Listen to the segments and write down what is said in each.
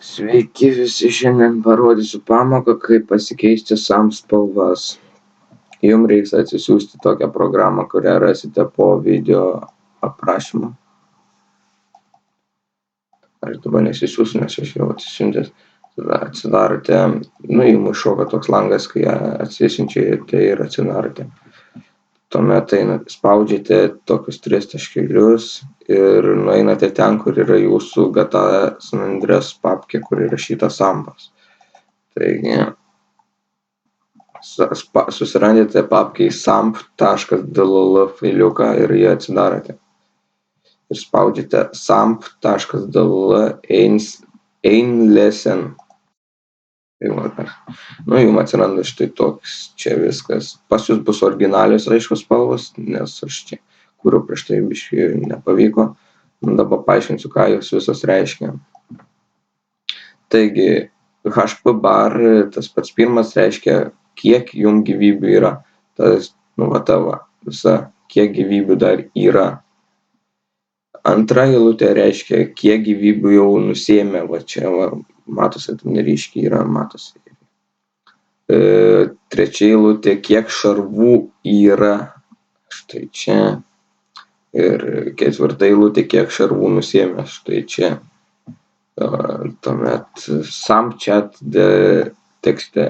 Sveiki visi, šiandien parodysiu pamoką, kaip pasikeisti SAM spalvas. Jums reiks atsisiųsti tokią programą, kurią rasite po video aprašymu. Aš dabar nesisiųsiu, nes aš jau atsisiuntęs. Tada atsidarote, jums iššoka toks langas, kai atsisiunčiate ir atsidarote. Tuomet spaudžiate tokius 3 taškelius ir nueinate ten, kur yra jūsų GTA San Andreas papkė, kur įrašyta SAMPas. Taigi, susirandate papkėj samp.dll failiuką ir jį atsidarote. Ir spaudžiate samp.dll einlesen. Jums atsiranda štai toks, čia viskas. Pas jūs bus originalios raiškos spalvos, nes aš čia kuriu prieš tai biškį nepavyko. Dabar paaiškinsiu, ką jos visos reiškia. Taigi, HP bar, tas pats pirmas reiškia, kiek jums gyvybių yra. Tas, visa, kiek gyvybių dar yra. Antra eilutė reiškia, kiek gyvybių jau nusiėmė, čia, matosi, neryškiai yra, matosi. Trečia eilutė, kiek šarvų yra, štai čia. Ir ketvirta eilutė, kiek šarvų nusiėmė, štai čia. Tuomet SAMChat tekste.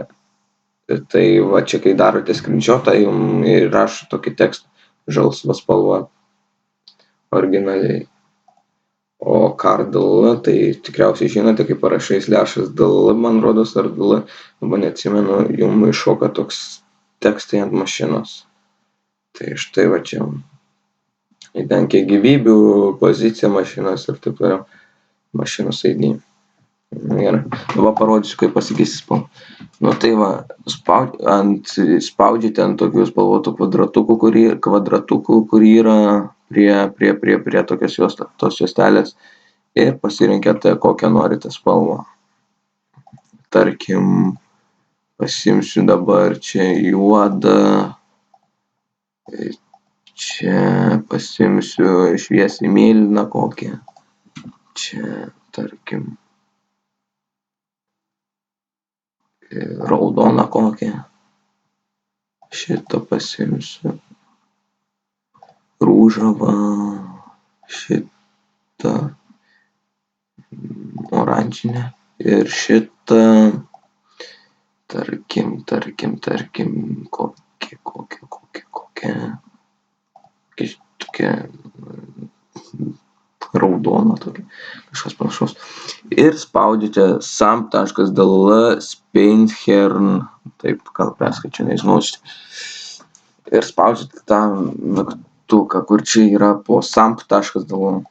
Tai čia, kai darote screenshotą, jums įrašo tokį tekstą, žalsva spalva, originaliai. O CAR-DLL, tai tikriausiai žinote, kai parašai /DLL, man rodos, ar DLL, dabar neatsimenu, jums iššoka toks tekstai ant mašinos. Tai štai va čia. Ten kiek gyvybių, pozicija mašinos ir taip toliau. Mašinos ID. Gerai. Dabar parodysiu, kaip pasikeisti spalvą. Tai va, spaudžiate ant tokių spalvotų kvadratukų, kur yra prie tokios tos juostelės ir pasirinkite, kokią norite spalvą. Tarkim, pasimsiu dabar čia juodą, čia pasimsiu šviesiai mėlyną kokią, čia, tarkim, raudoną kokią, šitą pasimsiu, rūžavą, šitą oranžinę ir šitą, tarkim, kokią, tokia raudona tokia, kažkas panašaus. Ir spaudžiate samp.dll speinhern, taip, gal perskaičiu, nežinau. Ir spaudžiate tą mygtuką, kur čia yra po samp.dll.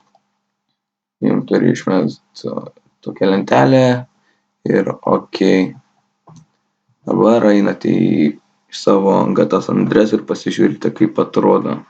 Jums turi išmesti tokią lentelę ir OK. Dabar einate į savo GTA San Andreas ir pasižiūrite, kaip atrodo.